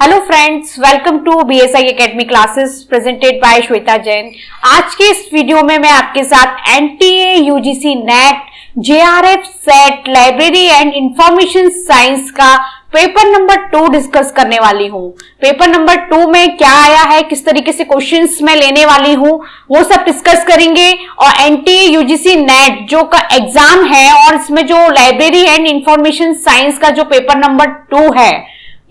Hello friends, welcome to BSI academy classes presented by Shweta Jain. आज के इस वीडियो में मैं आपके साथ NTA, UGC NET, JRF SET, library and information science का पेपर नंबर 2 डिस्कस करने वाली हूँ। पेपर नंबर 2 में क्या आया है, किस तरीके से क्वेश्चंस मैं लेने वाली हूँ, वो सब डिस्कस करेंगे। और एनटीए, यूजीसी नेट जो का एग्जाम है और इसमें जो लाइब्रेरी एंड इंफॉर्मेशन साइंस का जो पेपर नंबर 2 है,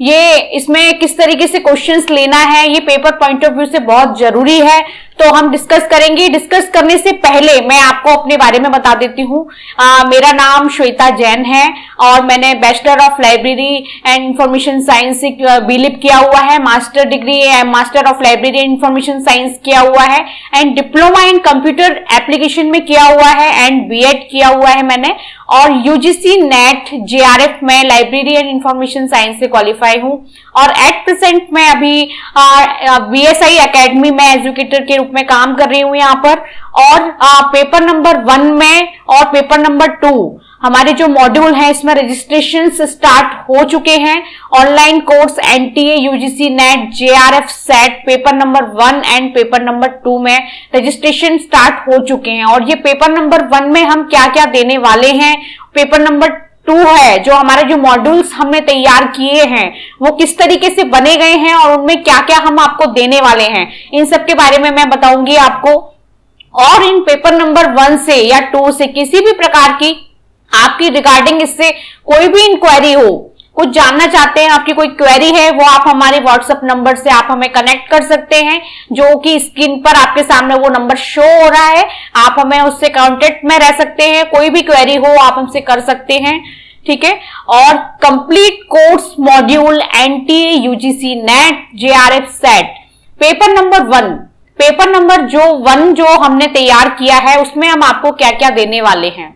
ये इसमें किस तरीके से क्वेश्चंस लेना है, ये पेपर पॉइंट ऑफ व्यू से बहुत जरूरी है, तो हम डिस्कस करेंगे। डिस्कस करने से पहले मैं आपको अपने बारे में बता देती हूँ। मेरा नाम श्वेता जैन है और मैंने bachelor of library and information science से बीलिप किया हुआ है, master degree master of library and information science किया हुआ है and diploma in computer application में किया हुआ है एंड बीएड किया हुआ है मैंने। और यूजीसी नेट, जेआरएफ में लाइब्रेरी एंड इंफॉर्मेशन साइंस से क्वालिफाई हूँ और एट प्रेजेंट मैं अभी बीएसआई एकेडमी में एजुकेटर के रूप में काम कर रही हूँ यहाँ पर। और पेपर नंबर 1 में और पेपर नंबर 2 हमारे जो मॉड्यूल है इसमें रजिस्ट्रेशन स्टार्ट हो चुके हैं। Online course NTA, UGC NET, JRF set paper number 1 and paper number 2 में रजिस्ट्रेशन स्टार्ट हो चुके हैं। और ये पेपर नंबर 1 में हम क्या क्या देने वाले हैं, पेपर नंबर 2 है जो हमारे जो मॉड्यूल्स हमने तैयार किए हैं वो किस तरीके से बने गए हैं और उनमें क्या क्या हम आपको देने वाले हैं, इन सब के बारे में मैं बताऊंगी आपको। और इन पेपर नंबर 1 से या 2 से किसी भी प्रकार की आपकी रिगार्डिंग इससे कोई भी इंक्वायरी हो, कुछ जानना चाहते हैं, आपकी कोई क्वेरी है, वो आप हमारे व्हाट्सएप नंबर से आप हमें कनेक्ट कर सकते हैं, जो कि स्क्रीन पर आपके सामने वो नंबर शो हो रहा है। आप हमें उससे कांटेक्ट में रह सकते हैं, कोई भी क्वेरी हो आप हमसे कर सकते हैं, ठीक है। और complete course module NTA, UGC NET, JRF set paper number 1, paper number 1 जो हमने तैयार किया है उसमें हम आपको क्या क्या देने वाले हैं।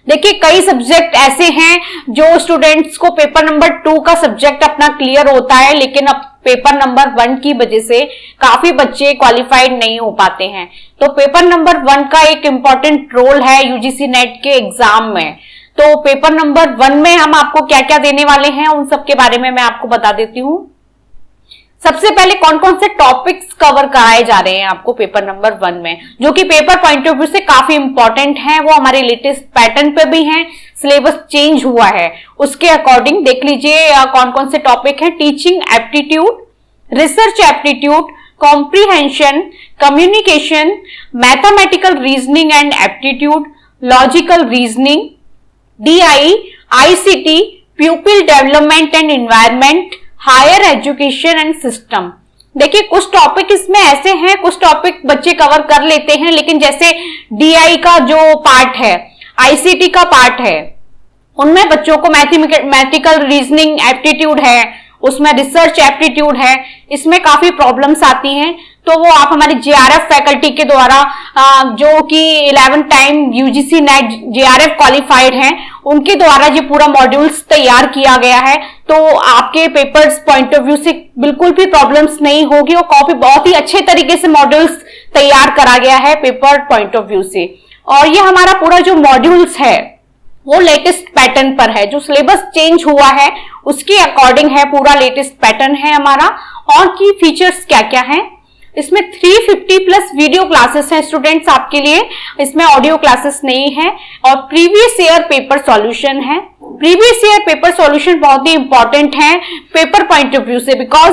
देखिए, कई सब्जेक्ट ऐसे हैं जो स्टूडेंट्स को पेपर नंबर 2 का सब्जेक्ट अपना क्लियर होता है, लेकिन अब पेपर नंबर 1 की वजह से काफी बच्चे क्वालिफाइड नहीं हो पाते हैं। तो पेपर नंबर 1 का एक इंपॉर्टेंट रोल है यूजीसी नेट के एग्जाम में। तो पेपर नंबर 1 में हम आपको क्या क्या देने वाले हैं उन सब के बारे में मैं आपको बता देती हूँ। सबसे पहले कौन कौन से टॉपिक्स कवर कराए जा रहे हैं आपको पेपर नंबर 1 में, जो कि पेपर पॉइंट ऑफ व्यू से काफी इंपॉर्टेंट है, वो हमारे लेटेस्ट पैटर्न पे भी हैं, सिलेबस चेंज हुआ है उसके अकॉर्डिंग देख लीजिए कौन कौन से टॉपिक हैं। Teaching aptitude, research aptitude, comprehension, communication, mathematical reasoning and aptitude, logical reasoning, DI, ICT, pupil development and environment, higher education and system. देखिए, कुछ टॉपिक इसमें ऐसे हैं, कुछ टॉपिक बच्चे कवर कर लेते हैं, लेकिन जैसे डीआई का जो पार्ट है, आईसीटी का पार्ट है, उनमें बच्चों को मैथमेटिकल रीजनिंग एप्टीट्यूड है, उसमें रिसर्च एप्टीट्यूड है, इसमें काफी प्रॉब्लम्स आती हैं। तो वो आप हमारे जेआरएफ फैकल्टी के द्वारा जो कि 11 time UGC NET JRF qualified हैं, उनके द्वारा ये पूरा मॉड्यूल्स तैयार किया गया है। तो आपके पेपर्स पॉइंट ऑफ व्यू से बिल्कुल भी प्रॉब्लम्स नहीं होगी और कॉपी बहुत ही अच्छे तरीके से मॉड्यूल्स तैयार करा गया है पेपर पॉइंट ऑफ व्यू से। और ये हमारा पूरा जो मॉड्यूल्स है वो लेटेस्ट पैटर्न पर है, जो सिलेबस चेंज हुआ है उसके अकॉर्डिंग है, पूरा लेटेस्ट पैटर्न है हमारा। और की फीचर्स क्या क्या हैं इसमें, 350 प्लस वीडियो क्लासेस हैं स्टूडेंट्स आपके लिए, इसमें ऑडियो क्लासेस नहीं है। और प्रीवियस ईयर पेपर सॉल्यूशन है। प्रीवियस ईयर पेपर सॉल्यूशन बहुत ही इंपॉर्टेंट है पेपर पॉइंट ऑफ व्यू से, बिकॉज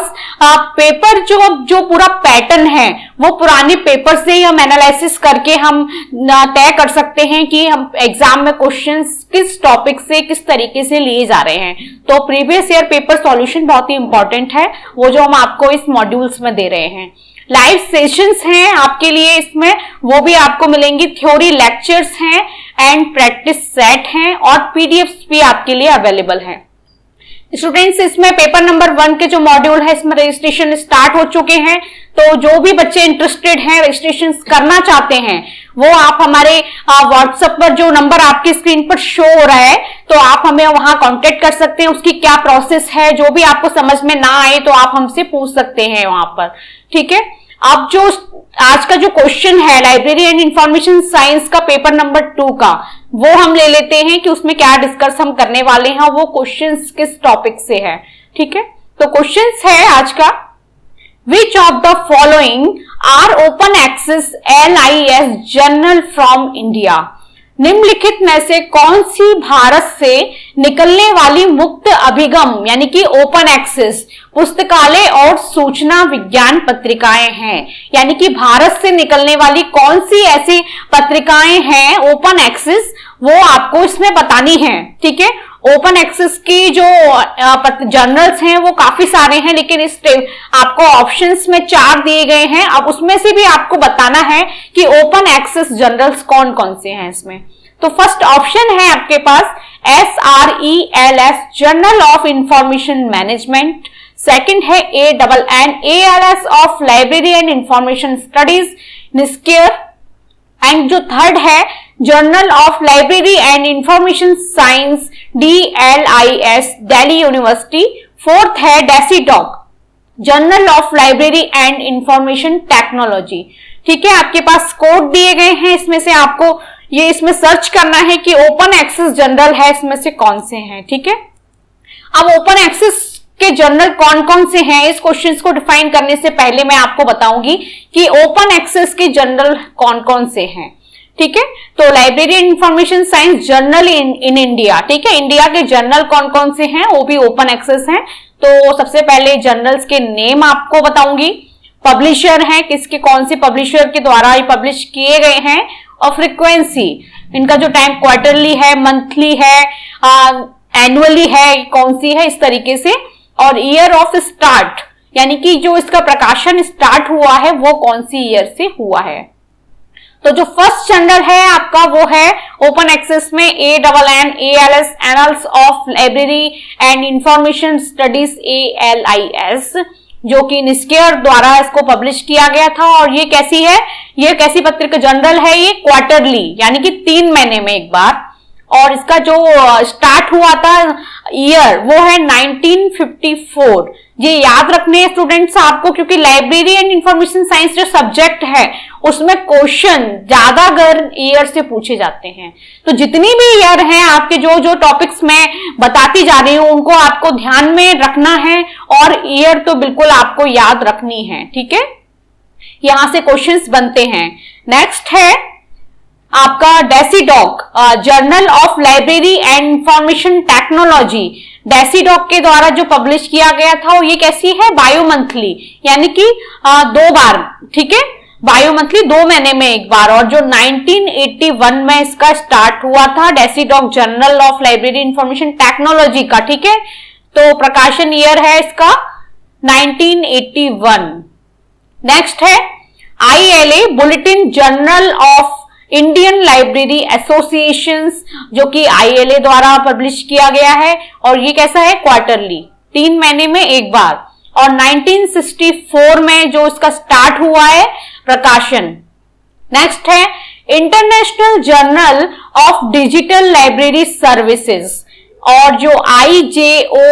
पेपर जो पूरा पैटर्न है वो पुराने पेपर से हम एनालिसिस करके हम तय कर सकते हैं कि हम एग्जाम में क्वेश्चंस किस टॉपिक से किस तरीके से लिए जा रहे हैं। तो प्रीवियस ईयर पेपर सॉल्यूशन बहुत ही इंपॉर्टेंट है, वो जो हम आपको इस मॉड्यूल्स में दे रहे हैं। लाइव सेशंस हैं आपके लिए इसमें, वो भी आपको मिलेंगी। थ्योरी लेक्चर्स हैं एंड प्रैक्टिस सेट हैं और पीडीएफ्स भी आपके लिए अवेलेबल हैं। स्टूडेंट्स, इसमें पेपर नंबर 1 के जो मॉड्यूल है इसमें रजिस्ट्रेशन स्टार्ट हो चुके हैं। तो जो भी बच्चे इंटरेस्टेड हैं, रजिस्ट्रेशन करना चाहते हैं, वो आप हमारे व्हाट्सएप पर जो नंबर आपकी स्क्रीन पर शो हो रहा है, तो आप हमें वहां कांटेक्ट कर सकते हैं। उसकी क्या प्रोसेस है, जो भी आपको समझ में ना आए तो आप हमसे पूछ सकते हैं वहां पर, ठीक है। अब जो आज का जो क्वेश्चन है लाइब्रेरी एंड इंफॉर्मेशन साइंस का पेपर नंबर 2 का, वो हम ले लेते हैं कि उसमें क्या डिस्कस हम करने वाले हैं, वो क्वेश्चंस किस टॉपिक से है, ठीक है। तो क्वेश्चंस है आज का, which of the following are open access LIS journal from India? निम्नलिखित में से कौन सी भारत से निकलने वाली मुक्त अभिगम यानी कि ओपन एक्सेस पुस्तकालय और सूचना विज्ञान पत्रिकाएं हैं? यानी कि भारत से निकलने वाली कौन सी ऐसी पत्रिकाएं हैं ओपन एक्सेस, वो आपको इसमें बतानी है। ठीक है, ओपन एक्सेस की जो जर्नल्स हैं वो काफी सारे हैं, लेकिन इस आपको ऑप्शंस में 4 दिए गए हैं। अब उसमें से भी आपको बताना है कि ओपन एक्सेस जर्नल्स कौन कौन से हैं इसमें। तो फर्स्ट ऑप्शन है आपके पास SRELS journal of information management, second है ANNALS of library and information studies NISCAIR, and जो थर्ड है journal of library and information science DLIS Delhi university, fourth है DESIDOC journal of library and information technology. ठीक है, आपके पास कोड दिए गए हैं, इसमें से आपको ये इसमें सर्च करना है कि ओपन एक्सेस जर्नल है इसमें से कौन से हैं। ठीक है, अब ओपन एक्सेस के जर्नल कौन कौन से हैं, इस क्वेश्चन को डिफाइन करने से पहले मैं आपको बताऊंगी कि ओपन एक्सेस के जर्नल कौन कौन से हैं। ठीक है, तो library and information science journal in India, ठीक है, इंडिया के जर्नल कौन कौन से हैं वो भी ओपन एक्सेस हैं। तो सबसे पहले जर्नल्स के नेम आपको बताऊंगी, पब्लिशर हैं, किसके कौन से पब्लिशर के द्वारा ये पब्लिश किए गए हैं, और फ्रीक्वेंसी, इनका जो टाइम क्वार्टरली है, मंथली है, एनुअली है, कौन सी है, इस तरीके से, और ईयर ऑफ स्टार्ट यानी कि जो इसका प्रकाशन स्टार्ट हुआ है वो कौन सी ईयर से हुआ है। तो जो फर्स्ट जर्नल है आपका वो है ओपन एक्सेस में ANNALS annuls of library and information studies ALIS, जो कि निस्केयर द्वारा इसको पब्लिश किया गया था। और ये कैसी है, ये कैसी पत्रिका जर्नल है, ये क्वार्टरली यानी कि 3 महीने में एक बार, और इसका जो स्टार्ट हुआ था ईयर वो है 1954। ये याद रखने हैं स्टूडेंट्स आपको, क्योंकि लाइब्रेरी एंड इंफॉर्मेशन साइंस जो सब्जेक्ट है उसमें क्वेश्चन ज्यादातर ईयर से पूछे जाते हैं। तो जितनी भी ईयर हैं आपके जो जो टॉपिक्स मैं बताती जा रही हूं उनको आपको ध्यान में रखना है, और ईयर तो बिल्कुल आपको याद रखनी है। ठीक है, यहां से क्वेश्चंस बनते हैं। नेक्स्ट है आपका DESIDOC journal of library and information technology, DESIDOC के द्वारा जो पब्लिश किया गया था वो ये कैसी है, बायो मंथली यानी कि 2 बार। ठीक है, बायो मंथली 2 महीने में एक बार, और जो 1981 में इसका स्टार्ट हुआ था DESIDOC journal of library information technology का। ठीक है, तो प्रकाशन ईयर है इसका 1981। नेक्स्ट है ILA bulletin journal of Indian library associations, जो कि ILA द्वारा पब्लिश किया गया है, और ये कैसा है, क्वार्टरली 3 महीने में एक बार, और 1964 में जो इसका स्टार्ट हुआ है प्रकाशन। नेक्स्ट है international journal of digital library services, और जो IJODLS.in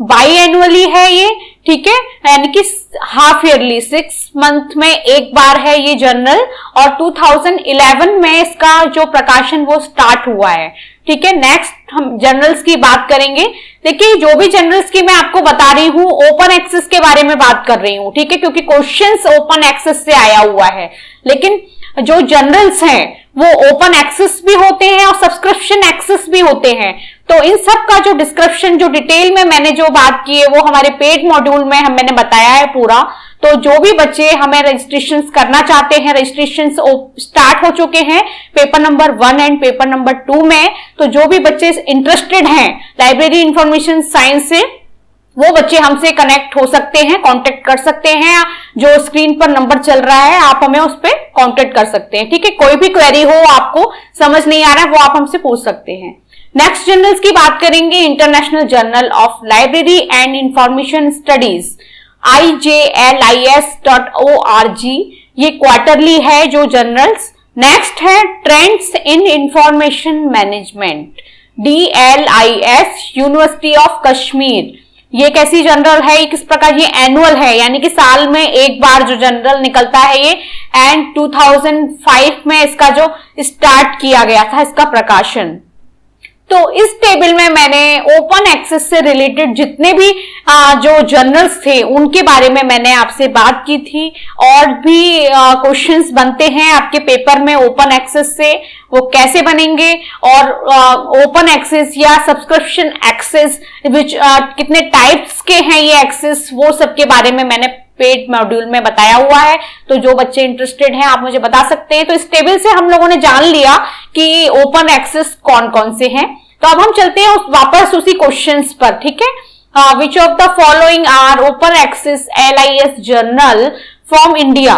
बाई एनुअली है ये। ठीक है, यानी कि हाफ ईयरली 6 मंथ में एक बार है ये जर्नल, और 2011 में इसका जो प्रकाशन वो स्टार्ट हुआ है। ठीक है, नेक्स्ट हम जर्नल्स की बात करेंगे। देखिए, जो भी जर्नल्स की मैं आपको बता रही हूँ ओपन एक्सेस के बारे में बात कर रही हूँ। ठीक है, क्योंकि क्वेश्चंस ओपन एक्सेस से आया हुआ है, लेकिन जो जर्नल्स हैं वो ओपन एक्सेस भी होते हैं और सब्सक्रिप्शन एक्सेस भी होते हैं। तो इन सब का जो डिस्क्रिप्शन, जो डिटेल में मैंने जो बात की है वो हमारे पेड मॉड्यूल में मैंने बताया है पूरा। तो जो भी बच्चे हमें रजिस्ट्रेशन करना चाहते हैं, रजिस्ट्रेशन स्टार्ट हो चुके हैं paper number 1 and paper number 2 में। तो जो भी बच्चे इंटरेस्टेड हैं लाइब्रेरी इंफॉर्मेशन साइंस से, वो बच्चे हमसे कनेक्ट हो सकते हैं, कांटेक्ट कर सकते हैं। जो स्क्रीन पर नंबर चल रहा है आप हमें उस पर कांटेक्ट कर सकते हैं। ठीक है, कोई भी क्वेरी हो, आपको समझ नहीं आ रहा है, वो आप हमसे पूछ सकते हैं। नेक्स्ट जर्नल्स की बात करेंगे, international journal of library and information studies IJLIS.org, ये क्वार्टरली है जो जर्नल्स। नेक्स्ट है trends in information management DLIS university of Kashmir, ये कैसी जर्नल है, ये किस प्रकार, ये एनुअल है यानी कि साल में एक बार जो जर्नल निकलता है ये, एंड 2005 में इसका जो स्टार्ट किया गया था इसका प्रकाशन। तो इस टेबल में मैंने ओपन एक्सेस से रिलेटेड जितने भी जो जर्नल्स थे उनके बारे में मैंने आपसे बात की थी, और भी क्वेश्चंस बनते हैं आपके पेपर में ओपन एक्सेस से, वो कैसे बनेंगे, और ओपन एक्सेस या सब्सक्रिप्शन एक्सेस विच कितने टाइप्स के हैं ये एक्सेस, वो सब के बारे में मैंने पेड मॉड्यूल में बताया हुआ है। तो जो बच्चे इंटरेस्टेड हैं आप मुझे बता सकते हैं। तो इस टेबल से हम लोगों ने जान लिया कि ओपन एक्सेस कौन कौन से हैं। तो अब हम चलते हैं वापस उसी क्वेश्चंस पर, ठीक है। Which of the following are open access LIS journal from India,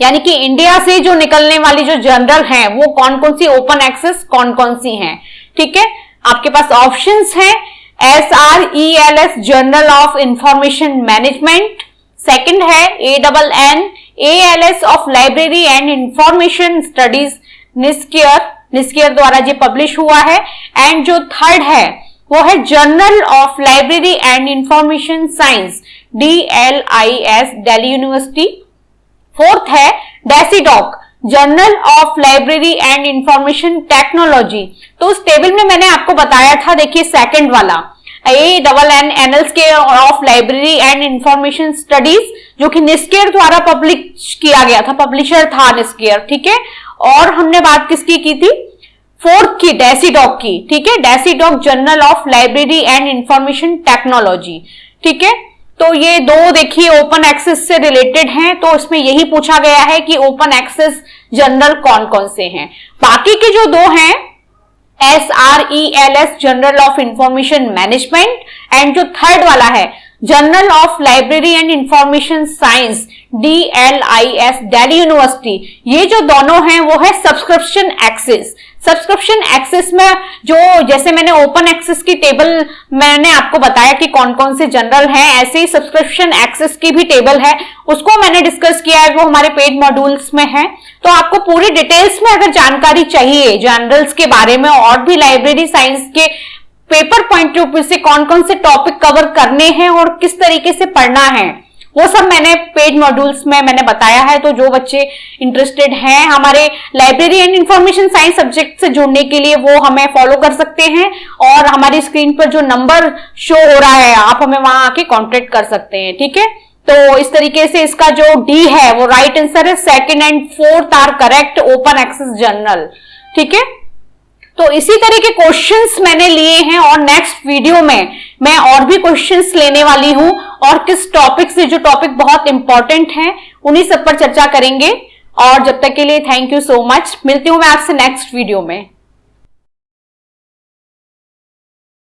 यानी कि इंडिया से जो निकलने वाली जो जर्नल हैं वो कौन कौन सी ओपन एक्सेस कौन कौन सी हैं, ठीक है। आपके पास ऑप्शंस हैं SRELS journal of information management, second है ANNALS of library and information studies NISCAIR द्वारा ये पब्लिश हुआ है, एंड जो थर्ड है वो है journal of library and information science DLIS Delhi university. Fourth है DESIDOC journal of library and information technology. तो उस टेबल में मैंने आपको बताया था, देखिए सेकंड वाला ANNALS के of library and information studies, जो कि निस्कियर द्वारा पब्लिश किया गया था, पब्लिशर था निस्कियर, ठीक है। और हमने बात किसकी की थी, फोर्थ की, डेसीडॉक की, ठीक है, DESIDOC journal of library and information technology, ठीक है। तो ये दो देखिए ओपन एक्सेस से रिलेटेड हैं, तो इसमें यही पूछा गया है कि ओपन एक्सेस जर्नल कौन कौन से हैं। बाकी के जो दो हैं SRELS journal of information management, and जो थर्ड वाला है journal of library and information science DLIS Delhi university, ये जो दोनों हैं वो है सब्सक्रिप्शन एक्सेस। सब्सक्रिप्शन एक्सेस में जो, जैसे मैंने ओपन एक्सेस की टेबल मैंने आपको बताया कि कौन कौन से जर्नल हैं, ऐसे ही सब्सक्रिप्शन एक्सेस की भी टेबल है, उसको मैंने डिस्कस किया है, वो हमारे पेड मॉड्यूल्स में है। तो आपको पूरी डिटेल्स में अगर जानकारी चाहिए जर्नल्स के बारे में और भी लाइब्रेरी साइंस के पेपर पॉइंट ऑफ व्यू से कौन कौन से टॉपिक कवर करने हैं और किस तरीके से पढ़ना है, वो सब मैंने पेड मॉड्यूल्स में मैंने बताया है। तो जो बच्चे इंटरेस्टेड हैं हमारे library and information science subject से जुड़ने के लिए, वो हमें फॉलो कर सकते हैं, और हमारी स्क्रीन पर जो नंबर शो हो रहा है आप हमें वहां आके कांटेक्ट कर सकते हैं, ठीक है। तो इस तरीके से इसका जो डी है वो राइट आंसर है, second and fourth are correct, open access journal, ठीक है। तो इसी तरह के क्वेश्चंस मैंने लिए हैं, और नेक्स्ट वीडियो में मैं और भी क्वेश्चंस लेने वाली हूं, और किस टॉपिक से, जो टॉपिक बहुत इंपॉर्टेंट हैं उन्हीं सब पर चर्चा करेंगे। और जब तक के लिए थैंक यू सो मच, मिलती हूं मैं आपसे नेक्स्ट वीडियो में।